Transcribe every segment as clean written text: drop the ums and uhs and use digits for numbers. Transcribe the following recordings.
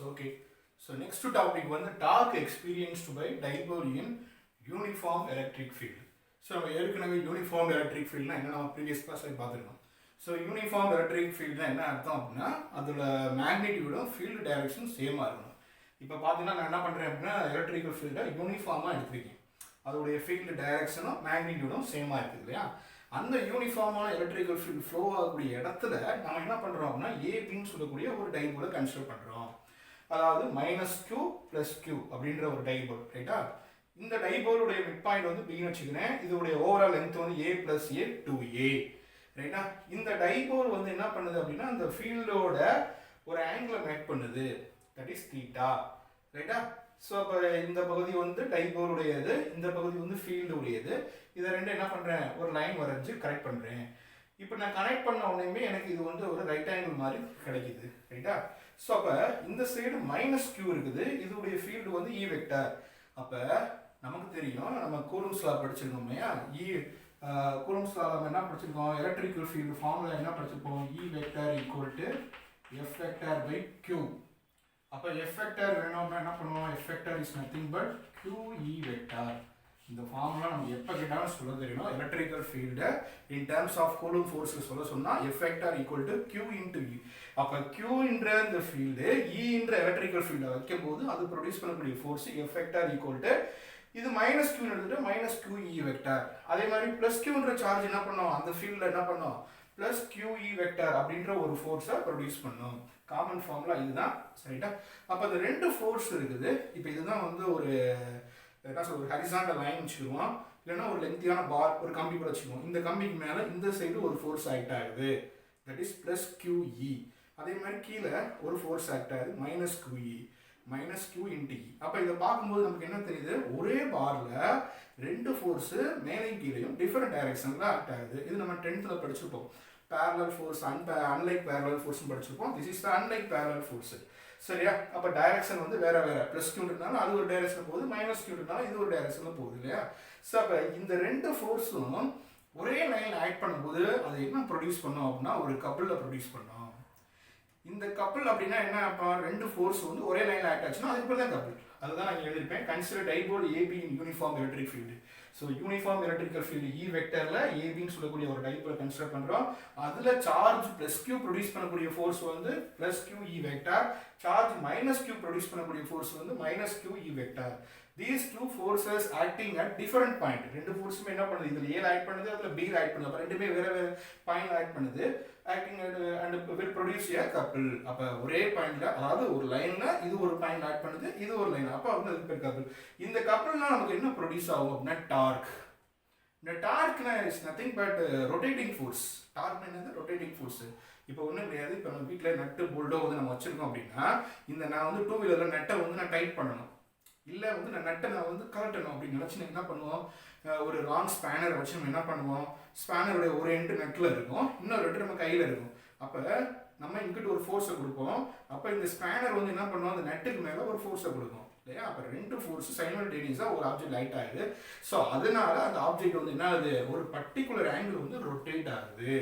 Okay. So next topic வந்து torque experienced by dipole in uniform electric field. So நம்ம ஏற்கனவே uniform electric field என்ன நம்ம previous classல பார்த்திருக்கோம். So uniform electric field என்ன அர்த்தம் அப்படின்னா அதோட மேக்னிடியூடும் field direction சேமா இருக்கணும். இப்போ பார்த்தீங்கன்னா நான் என்ன பண்றேன் அப்படின்னா electrical field யூனிஃபார்மா எடுத்துருக்கேன். அதோடைய field directionம் மேக்னிடியூடும் சேமா இருக்குது இல்லையா? அந்த யூனிஃபார்மான எலக்ட்ரிக்கல் ஃபீல்ட் ஃப்ளோ ஆகக்கூடிய இடத்துல நம்ம என்ன பண்ணுறோம் அப்படின்னா ஏபின்னு சொல்லக்கூடிய ஒரு டைபோலை கன்சிடர் பண்ணுறோம். அதாவது -q + q அப்படின்ற ஒரு டைபோல், ரைட்டா? இந்த டைபோலுடைய மிட் பாயிண்ட் வந்து பின்னு வச்சுக்கிறேன். இதோடைய ஓவரால் லென்த் வந்து a + a 2a, ரைட்டா? இந்த டைபோல் வந்து என்ன பண்ணுது அப்படின்னா அந்த ஃபீல்டோட ஒரு ஆங்கிளை மேக் பண்ணுது, தட் இஸ் தீட்டா, ரைட்டா? ஸோ அப்போ இந்த பகுதி வந்து டைபோலுடையது, இந்த பகுதி வந்து ஃபீல்டுடையது. இதை ரெண்டு என்ன பண்ணுறேன், ஒரு லைன் வரைஞ்சி கனெக்ட் பண்ணுறேன். இப்போ நான் கனெக்ட் பண்ண உடனே எனக்கு இது வந்து ஒரு ரைட் ஆங்கிள் மாதிரி கிடைக்குது, ரைட்டா? ஸோ அப்போ இந்த சைடு -q இருக்குது, இதோடைய ஃபீல்டு வந்து E வெக்டர். அப்போ நமக்கு தெரியும், நம்ம கூலும்ஸ் லா படிச்சிருக்கோம் இல்லையா? கூலும்ஸ் லா நம்ம என்ன படிச்சிருக்கோம், எலக்ட்ரிக்கல் ஃபீல்டு ஃபார்முலா என்ன படிச்சிருப்போம், E vector = F vector / Q. அப்போ F வெக்டர் வேணும்னா என்ன பண்ணுவோம், F vector is nothing but QE vector. இந்த ஃபார்முலா நம்ம எப்போ கேட்டாலும் சொல்ல தெரியணும். எலக்ட்ரிக்கல் ஃபீல்டை இன் டர்ம்ஸ் ஆஃப் கூலும் ஃபோர்ஸில் சொல்ல சொன்னால் F வெக்டர் = Q × E. அப்போ Qன்ற இந்த ஃபீல்டு Eன்ற எலக்ட்ரிக்கல் ஃபீல்டை வைக்கும்போது அது ப்ரொடியூஸ் பண்ணக்கூடிய ஃபோர்ஸ் F வெக்டர் இது -q எடுத்துட்டு -QE வெக்டர். அதே மாதிரி +qன்ற சார்ஜ் என்ன பண்ணோம், அந்த ஃபீல்டில் என்ன பண்ணோம், +QE வெக்டர் அப்படின்ற ஒரு ஃபோர்ஸை ப்ரொடியூஸ் பண்ணும். காமன் ஃபார்முலா இதுதான், சரிட்டா? அப்போ அந்த ரெண்டு ஃபோர்ஸ் இருக்குது. இப்போ இதுதான் வந்து ஒரு என்ன சொல்ற, ஒரு ஹரிசாண்டல் லைன் வச்சுக்குவோம், இல்லைன்னா ஒரு லென்த்தியான பார், ஒரு கம்பி கூட வச்சுக்குவோம். இந்த கம்பிக்கு மேலே இந்த சைடு ஒரு ஃபோர்ஸ் ஆக்ட் ஆகுது, தட் இஸ் +QE. அதே மாதிரி கீழே ஒரு ஃபோர்ஸ் ஆக்ட் ஆகுது, -QE, -Q × E. அப்போ இதை பார்க்கும்போது நமக்கு என்ன தெரியுது, ஒரே பாரில் ரெண்டு ஃபோர்ஸு மேலையும் கீழையும் டிஃப்ரெண்ட் டைரக்ஷனில் ஆக்ட் ஆகுது. இது நம்ம 10th படிச்சிருப்போம். parallel force, unlike parallel force படிச்சிருப்போம். this is the unlike parallel force, சரியா? அப்போ டைரக்ஷன் வந்து வேற வேற, +qன்றனால அது ஒரு டைரக்ஷன் போகுது, -qன்றனால இது ஒரு டைரக்ஷன்ல போகுது இல்லையா? ஸோ அப்போ இந்த ரெண்டு ஃபோர்ஸும் ஒரே லைன் ஆக்ட் பண்ணும்போது அது என்ன ப்ரொடியூஸ் பண்ணோம் அப்படின்னா ஒரு கப்பிளில் ப்ரொடியூஸ் பண்ணோம். இந்த கப்பிள் அப்படின்னா என்ன, அப்போ ரெண்டு ஃபோர்ஸ் வந்து ஒரே லைனில் ஆக்ட் ஆச்சுன்னா அதுக்கு பேர் தான் கப்பிள். அதுதான் நான் எழுதியிருப்பேன், consider dipole AB in uniform electric field. So uniform electrical field E வெக்டரில் ஏபின்னு சொல்லக்கூடிய ஒரு டைபோலை கன்சிடர் பண்ணுறோம். அதில் சார்ஜ் +q ப்ரொடியூஸ் பண்ணக்கூடிய ஃபோர்ஸ் வந்து +QE vector, charge -q produce பண்ணக்கூடிய ஃபோர்ஸ் வந்து -QE vector. These two forces acting at different point. ரெண்டு ஃபோர்ஸுமே என்ன பண்ணுது, இதில் ஏல ஆக்ட் பண்ணுது, அதில் பியில் ஆக்ட் பண்ணுது. அப்போ ரெண்டுமே வேற வேற பாயிண்ட் ஆக்ட் பண்ணுது, acting and will produce A couple. அப்போ ஒரே பாயிண்ட்ல, அதாவது ஒரு லைன்ல இது ஒரு பாயிண்ட் ஆக்ட் பண்ணுது, இது ஒரு லைன், அப்போ வந்து அதுக்கு பேர் கப்பிள். இந்த கப்பிள்னா நமக்கு என்ன ப்ரொடியூஸ் ஆகும் அப்படின்னா டார்க். இந்த டார்க்னா is nothing but rotating force. Torque என்னது, ரொட்டேட்டிங் ஃபோர்ஸ். இப்போ ஒன்றும் கிடையாது, இப்போ நம்ம வீட்டில் நட்டு போல்டோ வந்து நம்ம வச்சிருக்கோம் அப்படின்னா, இந்த நான் வந்து 2 வீலரில் நட்டை வந்து நான் டைட் பண்ணணும், இல்லை வந்து நான் நட்டை நான் வந்து கலட்டணும் அப்படின்னு நினச்சி என்ன பண்ணுவோம், ஒரு ராங் ஸ்பேனரை வச்சு நம்ம என்ன பண்ணுவோம், ஸ்பேனருடைய ஒரு எண்டு நெட்டில் இருக்கும், இன்னொரு எண்டு நம்ம கையில் இருக்கும். அப்போ நம்ம இங்கிட்ட ஒரு ஃபோர்ஸை கொடுப்போம், அப்போ இந்த ஸ்பேனர் வந்து என்ன பண்ணுவோம், அந்த நெட்டுக்கு மேலே ஒரு ஃபோர்ஸை கொடுக்கும் இல்லையா? அப்போ ரெண்டு ஃபோர்ஸ் சைமல்டேனியஸாக ஒரு ஆப்ஜெக்ட் லைட் ஆகுது. ஸோ அதனால அந்த ஆப்ஜெக்ட் வந்து என்ன ஆகுது, ஒரு பர்டிகுலர் ஆங்கிள் வந்து ரொட்டேட் ஆகுது.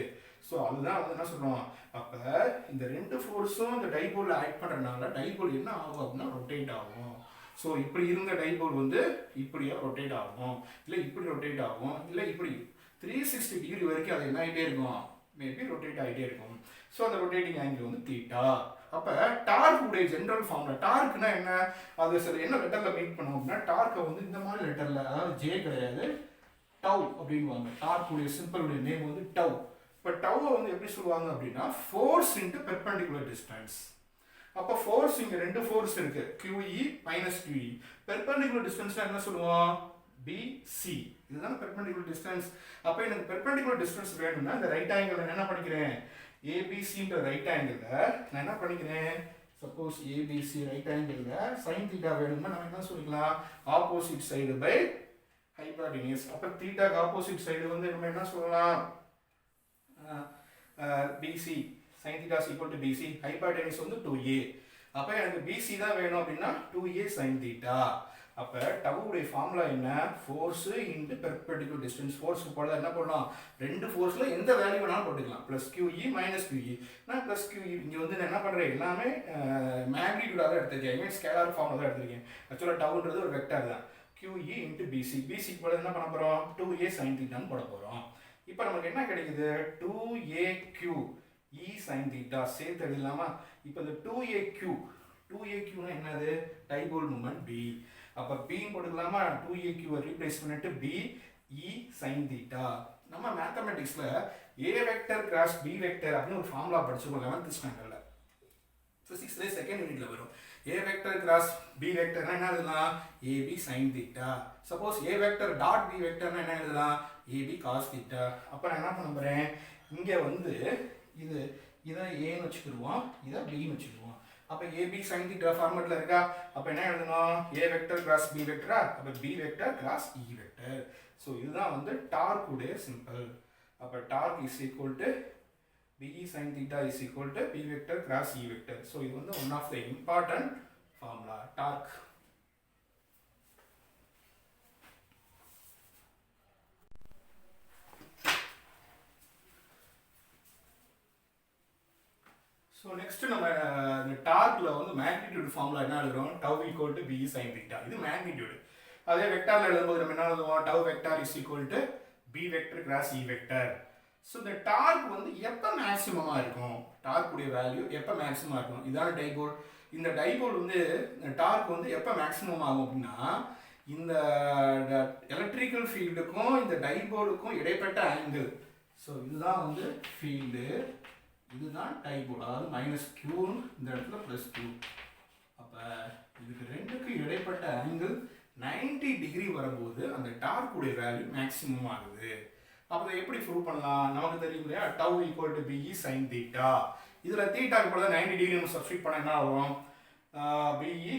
ஸோ அதுதான் வந்து என்ன சொல்கிறோம், அப்போ இந்த ரெண்டு ஃபோர்ஸும் இந்த டைபோலில் ஆக்ட் பண்ணுறதுனால டைபோல் என்ன ஆகும் அப்படின்னா ரொட்டேட் ஆகும். ஸோ இப்படி இருந்த டைபோல் வந்து இப்படியா ரொட்டேட் ஆகும், இல்லை இப்படி ரொட்டேட் ஆகும், இல்லை இப்படி 360 டிகிரி வரைக்கும் அது என்ன ஆகிட்டே இருக்கும், மேபி ரொட்டேட் ஆகிட்டே இருக்கும். ஸோ அந்த ரொட்டேட்டிங் ஆங்கிள் வந்து தீட்டா. அப்போ டார்க் உடைய ஜென்ரல் ஃபார்முலா, டார்க்னா என்ன, அது சரி என்ன லெட்டரில் மீட் பண்ணோம் அப்படின்னா டார்க்கை வந்து இந்த மாதிரி லெட்டரில், அதாவது ஜே கிடையாது, டவ் அப்படின்வாங்க. டார்க் உடைய சிம்பிளுடைய நேம் வந்து டவ். இப்போ டவ்வை வந்து எப்படி சொல்லுவாங்க அப்படின்னா ஃபோர்ஸ் இன்ட்டு பெர்பெண்டிகுலர் டிஸ்டன்ஸ். அப்போ ஃபோர்ஸ் இங்கே ரெண்டு ஃபோர்ஸ் இருக்கு, QE -QE. பெர்பெண்டிகுலர் டிஸ்டன்ஸ்னா என்ன சொல்லுவோம், BC. இதுதான் பெர்பெண்டிகுலர் டிஸ்டன்ஸ். அப்போ எனக்கு பெர்பெண்டிகுலர் டிஸ்டன்ஸ் வேணும்னா இந்த ரைட் ஆங்கிள் என்ன பண்ணிக்கிறேன், ABCன்ற ரைட் ஆங்கிளில் நான் என்ன பண்ணிக்கிறேன், சப்போஸ் ABC ரைட் ஆங்கிளில் சைன் தீட்டா வேணும்னா நம்ம என்ன சொல்லிக்கலாம், ஆப்போசிட் சைடு பை ஹைபார்டினியஸ். அப்போ தீட்டாக்கு ஆப்போசிட் சைடு வந்து நம்ம என்ன சொல்லலாம், BC, sin theta is equal to BC, hypotenuse வந்து 2a. அப்போ எனக்கு BC தான் வேணும் அப்படின்னா 2a sin theta. அப்போ டவுடைய ஃபார்முலா என்ன, ஃபோர்ஸு இன்ட்டு பெர்பெண்டிகுலர் டிஸ்டன்ஸ். ஃபோர்ஸுக்கு போல என்ன பண்ணலாம், ரெண்டு ஃபோர்ஸில் எந்த வேல்யூ வேணாலும் போட்டுக்கலாம், ப்ளஸ் QE மைனஸ் QE. நான் ப்ளஸ் QE இங்கே வந்து நான் என்ன பண்ணுறேன், எல்லாமே மேக்னிடியூடாக தான் எடுத்திருக்கேன், இங்கே ஸ்கேலார் ஃபார்மில் தான் எடுத்திருக்கேன். ஆக்சுவலாக டவுன்றது ஒரு வெக்டார் தான். QE இன்ட்டு BC, BCக்கு போல என்ன பண்ண போகிறோம், 2A sin θன்னு போட போகிறோம். இப்போ நமக்கு என்ன கிடைக்குது, 2AQ E sin θ சேர்த்து எழுதலாமா. இப்போ இந்த 2AQ என்னது, டைபோல் மூமெண்ட் B. அப்போ B போட்டுக்கலாமா, 2AQ ரீப்ளேஸ் பண்ணிட்டு B E sin θ. நம்ம மேத்தமெட்டிக்ஸில் A vector cross B vector அப்படின்னு ஒரு ஃபார்முலா படிச்சிருக்கோம் 11th ஸ்டாண்டர்டில், ஃபிசிக்ஸ்லேயே செகண்ட் யூனிட்ல வரும். A வெக்டர் கிராஸ் B வெக்டர்னா என்ன எழுதலாம், AB sin θ. Suppose A vector dot B வெக்டர்னா என்ன எழுதலாம், AB cos θ. அப்போ நான் என்ன பண்ண போகிறேன், இங்கே வந்து இதை ஏன்னு வச்சுக்கிடுவோம், இதை பின்னு வச்சுக்கிடுவோம். அப்போ AB sin θ ஃபார்மெட்டில் இருக்கா. அப்போ என்ன எழுதணும், A வெக்டர் கிராஸ் B வெக்டரா, அப்போ B vector cross E vector. So இதுதான் வந்து டார்க் உடைய சிம்பிள். அப்போ torque is equal to BE sin θ is equal to B vector cross E vector. So இது வந்து one of the important formula, torque. So next நம்ம இந்த டார்க்ல வந்து magnitude formula என்ன எழுதுறோம், tau equal to BE sin θ. இது magnitude. அதே வெக்டார்ல எழுதும்போது நம்ம என்ன எழுதுவோம், tau vector is equal to B vector cross E vector. So இந்த டார்க் வந்து எப்போ மேக்ஸிமமாக இருக்கும், டார்க்குடைய வேல்யூ எப்போ மேக்ஸிமமாக இருக்கும், இதான டைபோல். இந்த டைபோல் வந்து டார்க் வந்து எப்போ மேக்ஸிமம் ஆகும் அப்படின்னா, இந்த எலக்ட்ரிக்கல் ஃபீல்டுக்கும் இந்த டைபோலுக்கும் இடைப்பட்ட ஆங்கிள். ஸோ இதுதான் வந்து ஃபீல்டு, இதுதான் டைபோல், அதாவது மைனஸ் Qன்னு இந்த இடத்துல ப்ளஸ் Q. அப்போ இதுக்கு ரெண்டுக்கு இடைப்பட்ட ஆங்கிள் 90 டிகிரி வரும்போது அந்த டார்க்குடைய வேல்யூ மேக்ஸிமம் ஆகுது. அப்போ எப்படி ப்ரூவ் பண்ணலாம், நமக்கு தெரியும் இல்லையா, tau equal to BE sin θ. இதில் தீட்டாக்கு போல 90 டிகிரி நம்ம சப்ஸ்டிட் பண்ண என்ன ஆகும், BE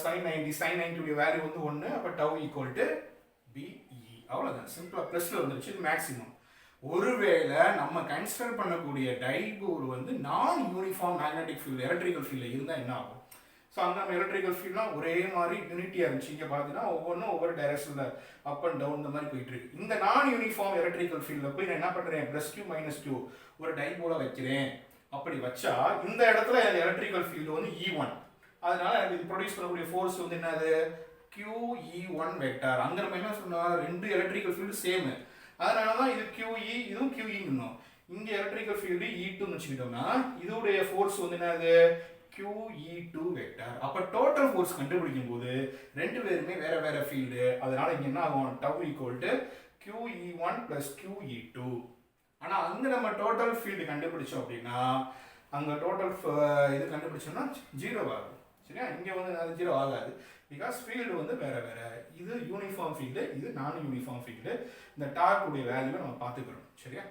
sin 90, sin 90 உடைய வேல்யூ வந்து 1. அப்போ tau equal to BE. அவ்வளோதான், சிம்பிளாக ப்ளஸில் வந்துருச்சு, இது மேக்ஸிமம். ஒருவேளை நம்ம கன்சிடர் பண்ணக்கூடிய டைபோல் வந்து நான் யூனிஃபார்ம் மேக்னெட்டிக் ஃபீல்டு எலக்ட்ரிக்கல் ஃபீல்டில் இருந்தால் என்ன ஆகும். ஸோ அந்த எலக்ட்ரிக்கல் ஃபீல்ட்லாம் ஒரே மாதிரி யூனிட்டியாக இருந்துச்சு. இங்கே பார்த்தீங்கன்னா ஒவ்வொன்றும் ஒவ்வொரு டைரக்ஷனில் அப் அண்ட் டவுன் இந்த மாதிரி போயிட்டு இருக்கு. இந்த நான் யூனிஃபார்ம் எலக்ட்ரிக்கல் ஃபீல்டில் போய் நான் என்ன பண்ணுறேன், ப்ளஸ் Q மைனஸ் Q ஒரு டைபோலை வைக்கிறேன். அப்படி வச்சா இந்த இடத்துல எலக்ட்ரிக்கல் ஃபீல்டு வந்து E1. அதனால எனக்கு இது ப்ரொடியூஸ் பண்ணக்கூடிய ஃபோர்ஸ் வந்து என்னது, QE1 வெக்டார். அங்கே நம்ம என்ன சொன்னோம், ரெண்டு எலக்ட்ரிக்கல் ஃபீல்டு சேமு, அதனால தான் இது QE இதுவும் QEன்னு. இங்கே எலக்ட்ரிக்கல் ஃபீல்டு E2ன்னு வச்சுக்கிட்டோம்னா இதோடைய ஃபோர்ஸ் வந்து என்னது, QE2 வெக்டார். அப்போ டோட்டல் ஃபோர்ஸ் கண்டுபிடிக்கும் போது ரெண்டு பேருமே வேற வேற ஃபீல்டு, அதனால இங்கே என்ன ஆகும், tau equal to QE1 plus QE2. ஆனால் அங்கே நம்ம டோட்டல் ஃபீல்டு கண்டுபிடிச்சோம் அப்படின்னா அங்கே டோட்டல் இது கண்டுபிடிச்சோம்னா 0 ஆகும். சரியா, இங்கே வந்து அது 0 ஆகாது, பிகாஸ் ஃபீல்டு வந்து வேற வேற. இது யூனிஃபார்ம் ஃபீல்டு, இது நான் யூனிஃபார்ம் ஃபீல்டு. இந்த டார்க் உடைய வேல்யூவை நம்ம பார்த்துக்கிறோம். சரியா.